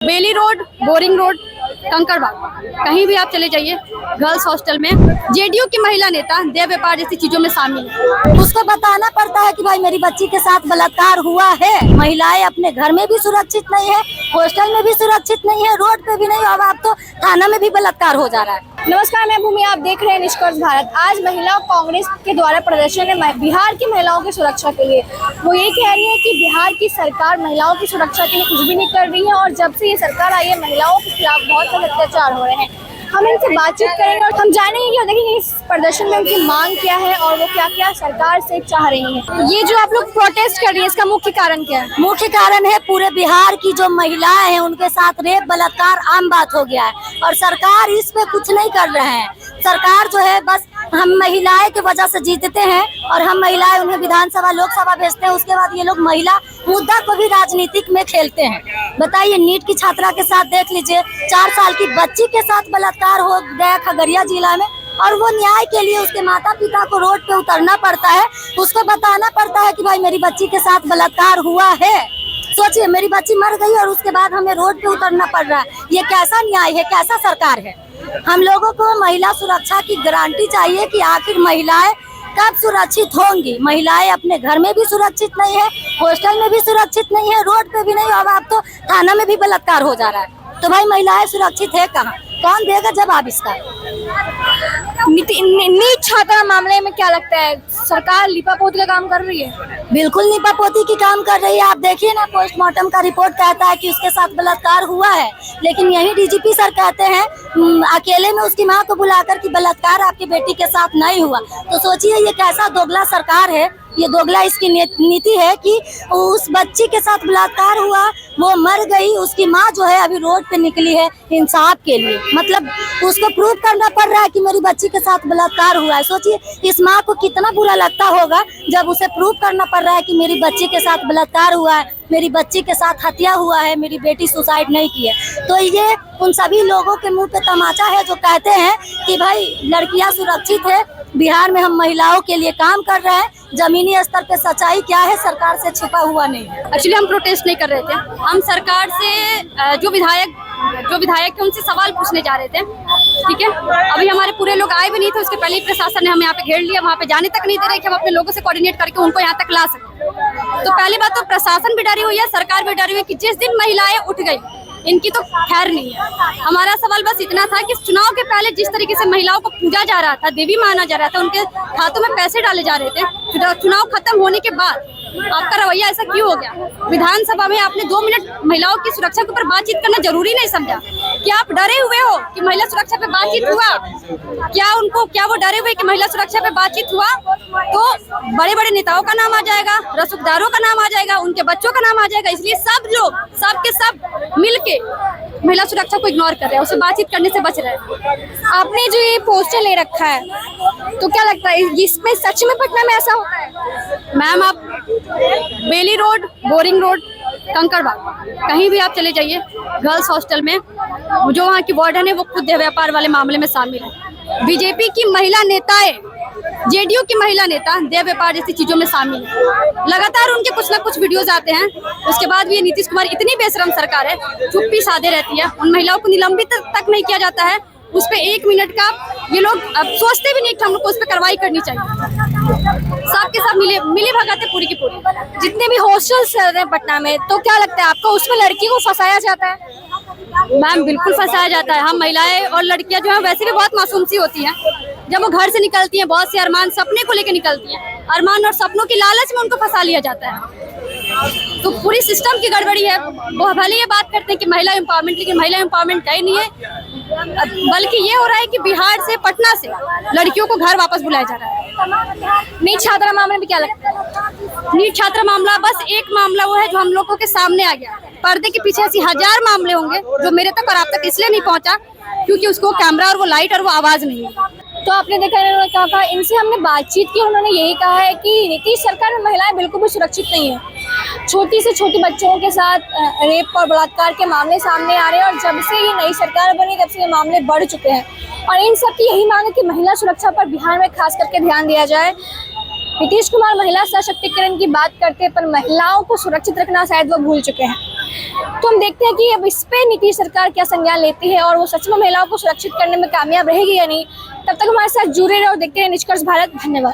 बेली road, boring road, Kankarbagh, कहीं भी आप चले जाइए, गर्ल्स हॉस्टल में जेडीयू की महिला नेता देह व्यापार जैसी चीजों में शामिल है। उसको बताना पड़ता है कि भाई मेरी बच्ची के साथ बलात्कार हुआ है। महिलाएं अपने घर में भी सुरक्षित नहीं है, हॉस्टल में भी सुरक्षित नहीं है, रोड पे भी नहीं। अब तो थाना में भी बलात्कार हो जा रहा है। नमस्कार, मैं भूमि, आप देख रहे हैं निष्कर्ष भारत। आज महिला कांग्रेस के द्वारा प्रदर्शन है बिहार की महिलाओं की सुरक्षा के लिए। वो ये कह रही है कि बिहार की सरकार महिलाओं की सुरक्षा के लिए कुछ भी नहीं कर रही है और जब से ये सरकार आई है महिलाओं के खिलाफ बहुत सारे अत्याचार हो रहे हैं। हम इनसे बातचीत करेंगे और हम जानेंगे कि देखेंगे इस प्रदर्शन में उनकी मांग क्या है और वो क्या क्या सरकार से चाह रही है। ये जो आप लोग प्रोटेस्ट कर रही है, इसका मुख्य कारण क्या है? मुख्य कारण है पूरे बिहार की जो महिलाएं हैं उनके साथ रेप बलात्कार आम बात हो गया है और सरकार इस पे कुछ नहीं कर रहे हैं। सरकार जो है बस हम महिलाएं की वजह से जीतते हैं और हम महिलाएं उन्हें विधानसभा लोकसभा भेजते हैं। उसके बाद ये लोग महिला मुद्दा को भी राजनीतिक में खेलते हैं। बताइए, नीट की छात्रा के साथ देख लीजिए, 4 साल की बच्ची के साथ बलात्कार हो गया खगड़िया जिला में और वो न्याय के लिए उसके माता पिता को रोड पे उतरना पड़ता है। उसको बताना पड़ता है कि भाई मेरी बच्ची के साथ बलात्कार हुआ है। सोचिए, मेरी बच्ची मर गई और उसके बाद हमें रोड पे उतरना पड़ रहा है। ये कैसा न्याय है, कैसा सरकार है? हम लोगों को महिला सुरक्षा की गारंटी चाहिए कि आखिर महिलाएं कब सुरक्षित होंगी। महिलाएं अपने घर में भी सुरक्षित नहीं है, हॉस्टल में भी सुरक्षित नहीं है, रोड पे भी नहीं। अब तो थाना में भी बलात्कार हो जा रहा है। तो भाई महिलाएं सुरक्षित है कहाँ? कौन देगा जवाब इसका? नीट छात्रा मामले में क्या लगता है, सरकार लिपापोती का काम कर रही है? बिल्कुल लिपापोती की काम कर रही है। आप देखिए ना, पोस्टमार्टम का रिपोर्ट कहता है कि उसके साथ बलात्कार हुआ है, लेकिन यही डीजीपी सर कहते हैं अकेले में उसकी मां को बुलाकर कि बलात्कार आपकी बेटी के साथ नहीं हुआ। तो सोचिए ये कैसा दोगला सरकार है। ये दोगला इसकी नीति है कि उस बच्ची के साथ बलात्कार हुआ, वो मर गई, उसकी माँ जो है अभी रोड पे निकली है इंसाफ के लिए। मतलब उसको प्रूव करना पड़ रहा है कि मेरी बच्ची के साथ बलात्कार हुआ है। सोचिए इस माँ को कितना बुरा लगता होगा जब उसे प्रूव करना पड़ रहा है कि मेरी बच्ची के साथ बलात्कार हुआ है, मेरी बच्ची के साथ हत्या हुआ है, मेरी बेटी सुसाइड नहीं की है। तो ये उन सभी लोगों के मुंह पे तमाचा है जो कहते हैं कि भाई लड़कियां सुरक्षित है। बिहार में हम महिलाओं के लिए काम कर रहे हैं। जमीनी स्तर पे सच्चाई क्या है, सरकार से छिपा हुआ नहीं है। एक्चुअली हम प्रोटेस्ट नहीं कर रहे थे, हम सरकार से जो विधायक थे उनसे सवाल पूछने जा रहे थे। ठीक है, अभी हमारे पूरे लोग आए भी नहीं थे, उसके पहले ही प्रशासन ने हमें यहाँ पे घेर लिया। वहाँ पे जाने तक नहीं दे रहे कि हम अपने लोगों से कोऑर्डिनेट करके उनको यहाँ तक ला सकें। तो पहली बात तो प्रशासन भी डरी हुई है, सरकार भी डरी हुई है कि जिस दिन महिलाएं उठ गई इनकी तो खैर नहीं है। हमारा सवाल बस इतना था कि चुनाव के पहले जिस तरीके से महिलाओं को पूजा जा रहा था, देवी माना जा रहा था, उनके खातों में पैसे डाले जा रहे थे, चुनाव खत्म होने के बाद आपका रवैया ऐसा क्यों हो गया? विधानसभा में आपने 2 मिनट महिलाओं की सुरक्षा के ऊपर बातचीत करना जरूरी नहीं समझा? क्या आप डरे हुए हो कि महिला सुरक्षा पे बातचीत हुआ? क्या वो डरे हुए कि महिला सुरक्षा पे बातचीत हुआ तो बड़े बड़े नेताओं का नाम आ जाएगा, रसूखदारों का नाम आ जाएगा, उनके बच्चों का नाम आ जाएगा। इसलिए सब लोग सब के सब मिलके महिला सुरक्षा को इग्नोर कर रहे हैं, उससे बातचीत करने से बच रहे हैं। आपने जो ये पोस्टर ले रखा है तो क्या लगता है इसमें सच में पटना में ऐसा होता है? मैम, आप बेली रोड, बोरिंग रोड, कंकड़बाग, कहीं भी आप चले जाइए, गर्ल्स हॉस्टल में जो वहाँ की वार्डन है वो खुद देह व्यापार वाले मामले में शामिल है। बीजेपी की महिला नेताएं, जेडीयू की महिला नेता देह व्यापार जैसी चीजों में शामिल है। लगातार उनके कुछ ना कुछ वीडियोज आते हैं। उसके बाद भी ये नीतीश कुमार इतनी बेशरम सरकार है, चुप्पी साधे रहती है। उन महिलाओं को निलंबित तक नहीं किया जाता है। उस पर 1 मिनट का ये लोग अब सोचते भी नहीं कि हम लोग को उस पर कार्रवाई करनी चाहिए। सबके सब मिली भगत है पूरी की पूरी। जितने भी हॉस्टल्स हैं पटना में, तो क्या लगता है आपको उसमें लड़की को फंसाया जाता है? मैम, बिल्कुल फंसाया जाता है। हम महिलाएं और लड़कियां जो है वैसे भी बहुत मासूम सी होती हैं। जब वो घर से निकलती हैं बहुत से अरमान सपने को लेकर निकलती हैं, अरमान और सपनों की लालच में उनको फंसा लिया जाता है। तो पूरी सिस्टम की गड़बड़ी है। वो भले ये बात करते हैं कि महिला एम्पावरमेंट, लेकिन महिला एम्पावरमेंट कहीं नहीं है, बल्कि ये हो रहा है कि बिहार से, पटना से लड़कियों को घर वापस बुलाया जा रहा है। नीट छात्रा मामले में क्या लगता है? नीट छात्रा मामला बस एक मामला वो है जो हम लोगों के सामने आ गया। पर्दे के पीछे ऐसी 1000 मामले होंगे जो मेरे तक और आप तक इसलिए नहीं पहुंचा क्योंकि उसको कैमरा और वो लाइट और वो आवाज नहीं है। तो आपने देखा इन्होंने क्या कहा, इनसे हमने बातचीत की, उन्होंने यही कहा है कि नीतीश सरकार में महिलाएं बिल्कुल भी सुरक्षित नहीं है। छोटी से छोटी बच्चों के साथ रेप और बलात्कार के मामले सामने आ रहे हैं और जब से ये नई सरकार बनी तब से ये मामले बढ़ चुके हैं और इन सब की यही मांग है कि महिला सुरक्षा पर बिहार में खास करके ध्यान दिया जाए। नीतीश कुमार महिला सशक्तिकरण की बात करते हैं पर महिलाओं को सुरक्षित रखना शायद वो भूल चुके हैं। तो हम देखते हैं कि अब इस पे नीतीश सरकार क्या संज्ञान लेती है और वो सच में महिलाओं को सुरक्षित करने में कामयाब रहेगी या नहीं। तब तक हमारे साथ जुड़े रहे और देखते हैं निष्कर्ष भारत। धन्यवाद।